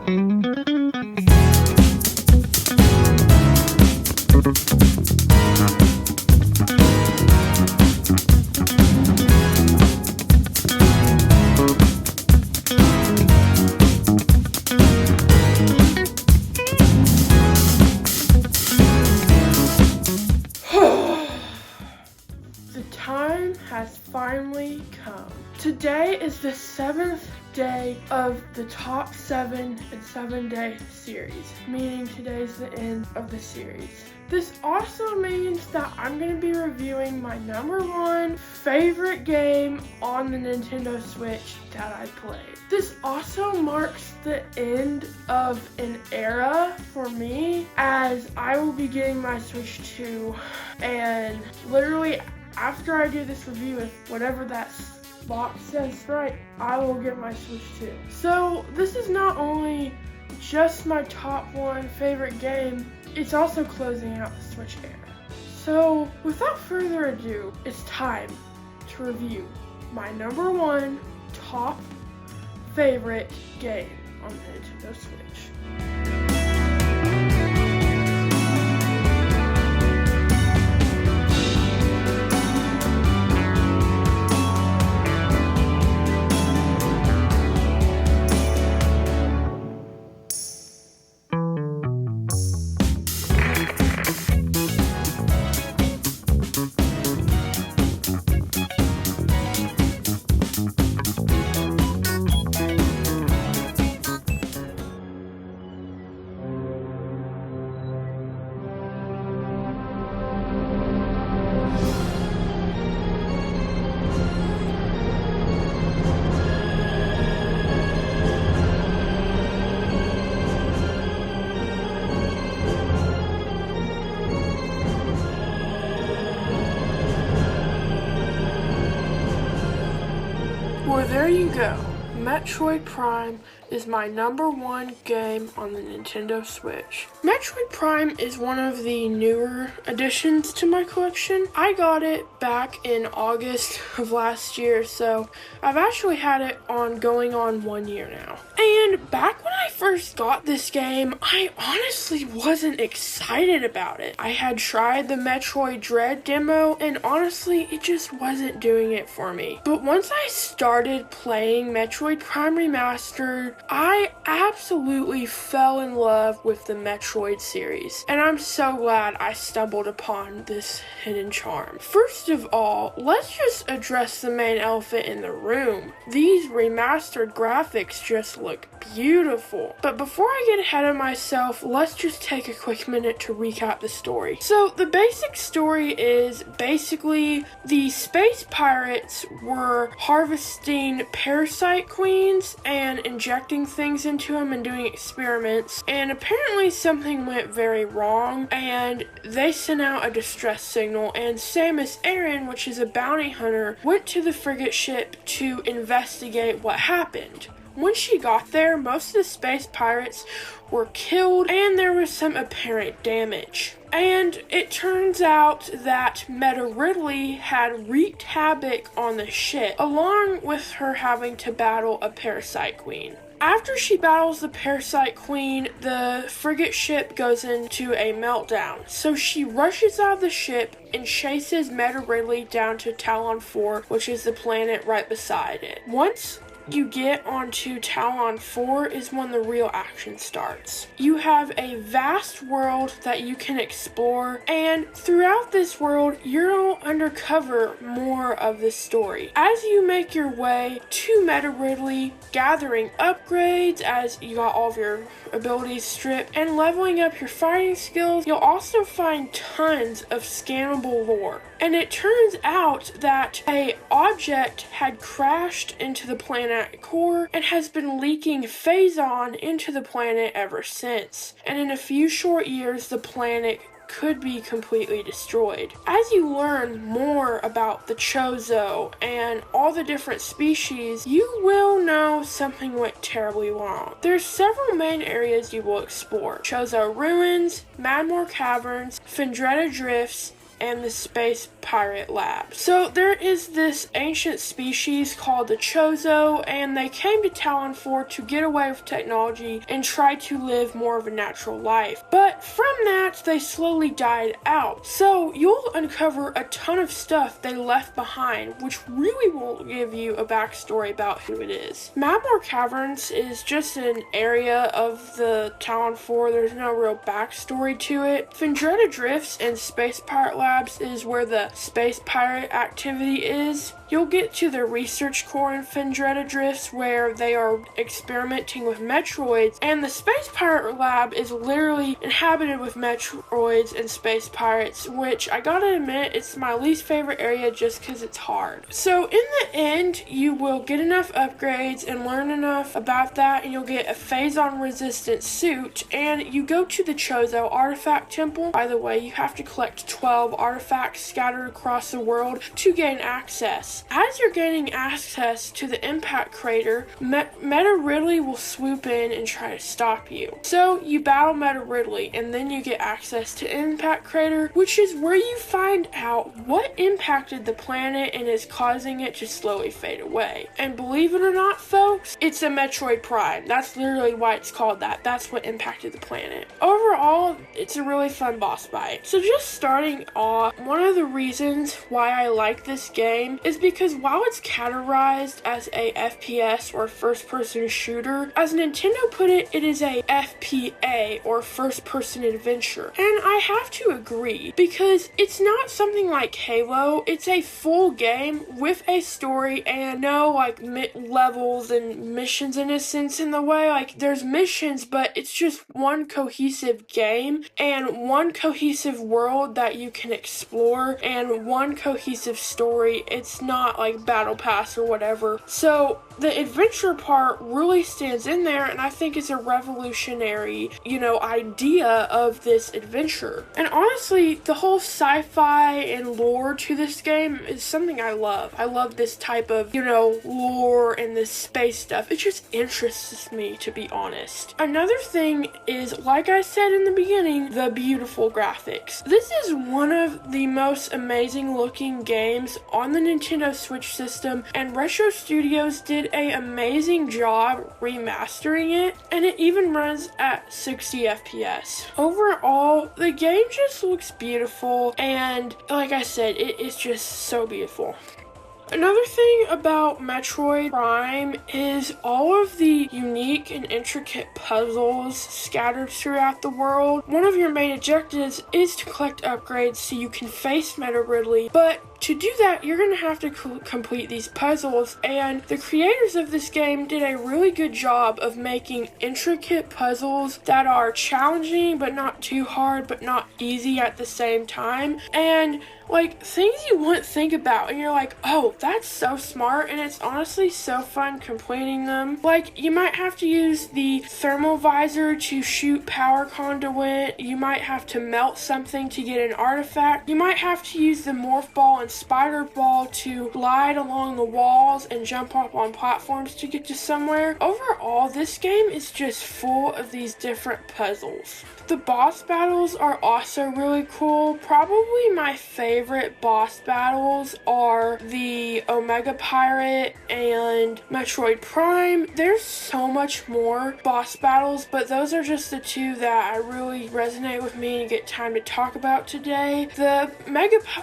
The time has finally come. Today is the 7th day of the top 7 in 7-day series, meaning today's the end of the series. This also means that I'm going to be reviewing my #1 favorite game on the Nintendo Switch that I played. This also marks the end of an era for me, as I will be getting my Switch 2, and literally after I do this review, if whatever that box says right, I will get my Switch 2. So this is not only just my top 1 favorite game, it's also closing out the Switch era. So without further ado, it's time to review my #1 top favorite game on the Nintendo Switch. Well, there you go. Metroid Prime is my #1 game on the Nintendo Switch. Metroid Prime is one of the newer additions to my collection. I got it back in August of last year, so I've actually had it going on 1 year now. And back when I first got this game, I honestly wasn't excited about it. I had tried the Metroid Dread demo, and honestly, it just wasn't doing it for me. But once I started playing Metroid Prime Remastered, I absolutely fell in love with the Metroid series, and I'm so glad I stumbled upon this hidden charm. First of all, let's just address the main elephant in the room. These remastered graphics just look beautiful. But before I get ahead of myself, let's just take a quick minute to recap the story. So the basic story is basically the space pirates were harvesting parasite queens and injecting things into them and doing experiments, and apparently something went very wrong and they sent out a distress signal, and Samus Aran, which is a bounty hunter, went to the frigate ship to investigate what happened. When she got there, most of the space pirates were killed and there was some apparent damage. And it turns out that Metroid had wreaked havoc on the ship, along with her having to battle a parasite queen. After she battles the parasite queen, the frigate ship goes into a meltdown. So she rushes out of the ship and chases Metroid down to Talon 4, which is the planet right beside it. Once you get onto Talon 4 is when the real action starts. You have a vast world that you can explore, and throughout this world, you'll uncover more of the story. As you make your way to Metroid, gathering upgrades as you got all of your abilities stripped, and leveling up your fighting skills, you'll also find tons of scannable lore. And it turns out that an object had crashed into the planet core and has been leaking phazon into the planet ever since. And in a few short years, the planet could be completely destroyed. As you learn more about the Chozo and all the different species, you will know something went terribly wrong. There's several main areas you will explore: Chozo Ruins, Madmore Caverns, Fendretta Drifts, and the Space Pirate Lab. So there is this ancient species called the Chozo, and they came to Talon 4 to get away with technology and try to live more of a natural life. But from that, they slowly died out. So you'll uncover a ton of stuff they left behind, which really will give you a backstory about who it is. Mabmore Caverns is just an area of the Talon 4. There's no real backstory to it. Vendretta Drifts and Space Pirate Labs is where the space pirate activity is. You'll get to the research core in Vendretta Drifts where they are experimenting with Metroids, and the Space Pirate Lab is literally inhabited with Metroids and space pirates, which I gotta admit, it's my least favorite area just because it's hard. So in the end, you will get enough upgrades and learn enough about that, and you'll get a phazon resistant suit, and you go to the Chozo Artifact Temple. By the way, you have to collect 12 artifacts scattered across the world to gain access. As you're gaining access to the impact crater, Meta Ridley will swoop in and try to stop you. So you battle Meta Ridley, and then you get access to impact crater, which is where you find out what impacted the planet and is causing it to slowly fade away. And believe it or not, folks, it's a Metroid Prime. That's literally why it's called that. That's what impacted the planet. Overall, it's a really fun boss fight. So just starting off, one of the reasons why I like this game is because while it's categorized as a FPS or first-person shooter, as Nintendo put it, it is a FPA or first-person adventure. And I have to agree, because it's not something like Halo. It's a full game with a story and no like levels and missions in a sense in the way. Like there's missions, but it's just one cohesive game and one cohesive world that you can explore and one cohesive story. It's not like Battle Pass or whatever. So the adventure part really stands in there, and I think it's a revolutionary, idea of this adventure. And honestly, the whole sci-fi and lore to this game is something I love. I love this type of, lore and this space stuff. It just interests me, to be honest. Another thing is, like I said in the beginning, the beautiful graphics. This is one of the most amazing looking games on the Nintendo Switch system, and Retro Studios did an amazing job remastering it, and it even runs at 60 FPS. Overall, the game just looks beautiful, and like I said, it is just so beautiful. Another thing about Metroid Prime is all of the unique and intricate puzzles scattered throughout the world. One of your main objectives is to collect upgrades so you can face Meta Ridley, but to do that, you're going to have to complete these puzzles, and the creators of this game did a really good job of making intricate puzzles that are challenging but not too hard but not easy at the same time, and like things you wouldn't think about, and you're like, oh, that's so smart, and it's honestly so fun completing them. Like, you might have to use the thermal visor to shoot power conduit, you might have to melt something to get an artifact, you might have to use the morph ball and spider ball to glide along the walls and jump up on platforms to get to somewhere. Overall, this game is just full of these different puzzles. The boss battles are also really cool. Probably my favorite boss battles are the Omega Pirate and Metroid Prime. There's so much more boss battles, but those are just the two that I really resonate with me and get time to talk about today. The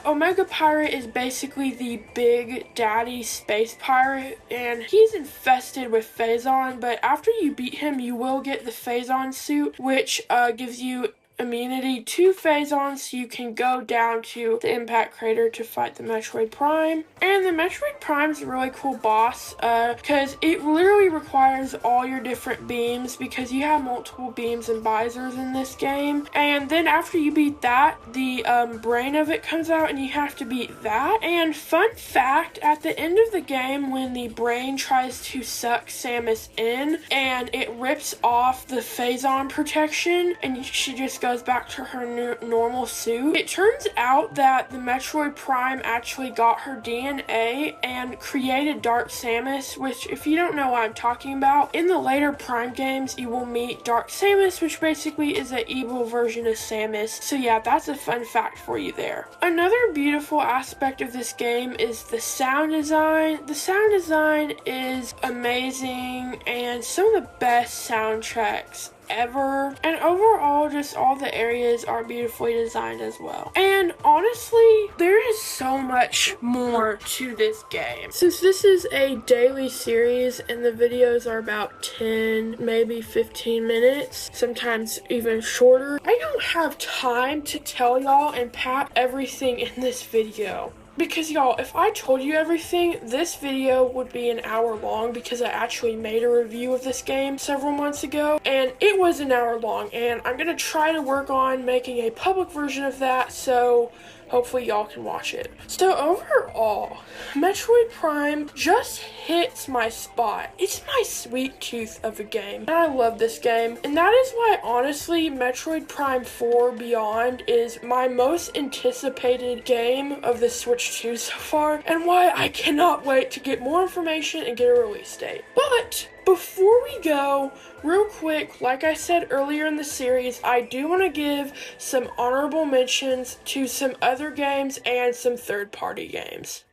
Omega Pirate is basically the big daddy space pirate, and he's infested with phazon, but after you beat him, you will get the phazon suit, which gives you immunity to phazon, so you can go down to the impact crater to fight the Metroid Prime. And the Metroid Prime is a really cool boss because it literally requires all your different beams, because you have multiple beams and visors in this game. And then after you beat that, the brain of it comes out and you have to beat that. And fun fact, at the end of the game, when the brain tries to suck Samus in and it rips off the phazon protection and she just goes back to her normal suit. It turns out that the Metroid Prime actually got her DNA and created Dark Samus, which, if you don't know what I'm talking about, in the later Prime games you will meet Dark Samus, which basically is an evil version of Samus. So yeah, that's a fun fact for you there. Another beautiful aspect of this game is the sound design. The sound design is amazing and some of the best soundtracks ever, and overall just all the areas are beautifully designed as well. And honestly, there is so much more to this game. Since this is a daily series and the videos are about 10, maybe 15 minutes, sometimes even shorter, I don't have time to tell y'all and pack everything in this video. Because y'all, if I told you everything, this video would be an hour long because I actually made a review of this game several months ago and it was an hour long, and I'm gonna try to work on making a public version of that, so hopefully y'all can watch it. So overall, Metroid Prime just hits my spot. It's my sweet tooth of a game, and I love this game. And that is why, honestly, Metroid Prime 4 Beyond is my most anticipated game of the Switch 2 so far, and why I cannot wait to get more information and get a release date. But before we go, real quick, like I said earlier in the series, I do want to give some honorable mentions to some other games and some third-party games.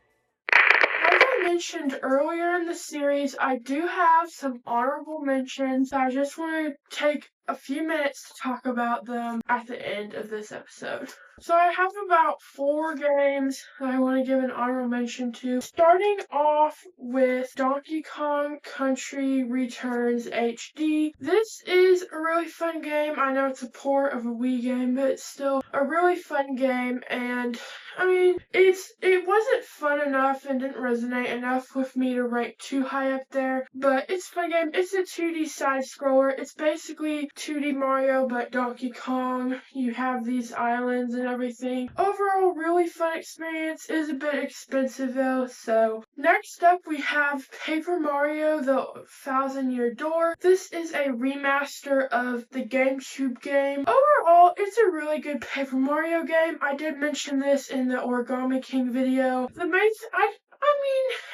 As I mentioned earlier in the series, I do have some honorable mentions. I just want to take a few minutes to talk about them at the end of this episode. So I have about 4 games that I want to give an honorable mention to. Starting off with Donkey Kong Country Returns HD. This is a really fun game. I know it's a port of a Wii game, but it's still a really fun game, and I mean, it wasn't fun enough and didn't resonate enough with me to rank too high up there, but it's a fun game. It's a 2D side scroller. It's basically 2D Mario, but Donkey Kong. You have these islands and everything. Overall, really fun experience. Is a bit expensive though. So next up we have Paper Mario: The Thousand-Year Door. This is a remaster of the GameCube game. Overall, it's a really good Paper Mario game. I did mention this in the Origami King video.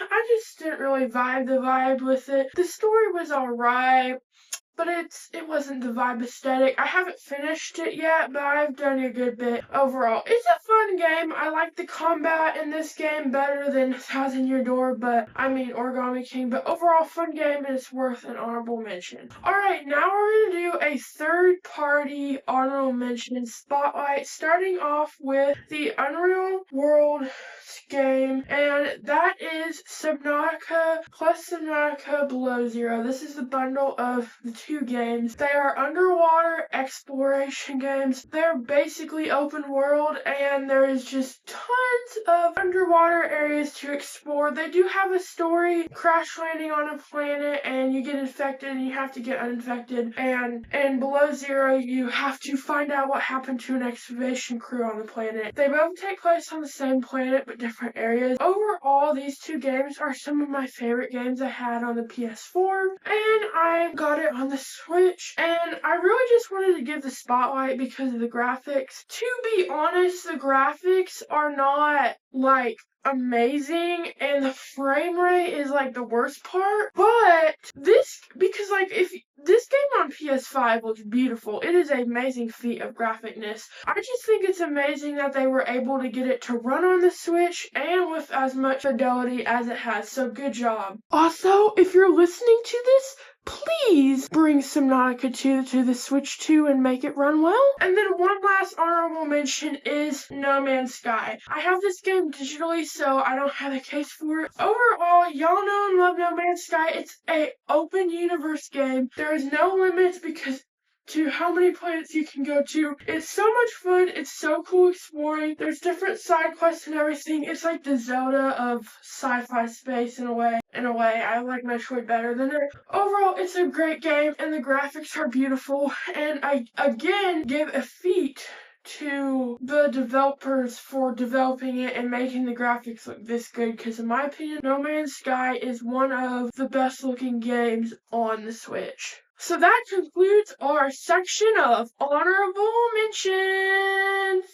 I just didn't really vibe with it. The story was alright, but it wasn't the vibe aesthetic. I haven't finished it yet, but I've done a good bit. Overall, it's a fun game. I like the combat in this game better than Thousand-Year Door, Origami King, but overall, fun game, and it's worth an honorable mention. Alright, now we're gonna do a third-party honorable mention spotlight, starting off with the Unreal World game, and that is Subnautica plus Subnautica Below Zero. This is the bundle of the 2 games. They are underwater exploration games. They're basically open world, and there is just tons of underwater areas to explore. They do have a story, crash landing on a planet, and you get infected and you have to get uninfected, and Below Zero you have to find out what happened to an excavation crew on the planet. They both take place on the same planet but different areas. Overall, these 2 games are some of my favorite games I had on the PS4, and I got it on the Switch, and I really just wanted to give the spotlight because of the graphics. To be honest, the graphics are not like amazing, and the frame rate is like the worst part, but if this game on PS5 looks beautiful, it is an amazing feat of graphicness. I just think it's amazing that they were able to get it to run on the Switch and with as much fidelity as it has, so good job. Also, if you're listening to this, please bring Subnautica 2 to the Switch 2 and make it run well. And then one last honorable mention is No Man's Sky. I have this game digitally, so I don't have a case for it. Overall, y'all know and love No Man's Sky. It's a open universe game. There is no limits because to how many planets you can go to. It's so much fun. It's so cool exploring. There's different side quests and everything. It's like the Zelda of sci-fi space in a way. I like Metroid better than it. Overall, it's a great game, and the graphics are beautiful. And I, again, give a feat to the developers for developing it and making the graphics look this good, because in my opinion, No Man's Sky is one of the best looking games on the Switch. So that concludes our section of honorable mentions.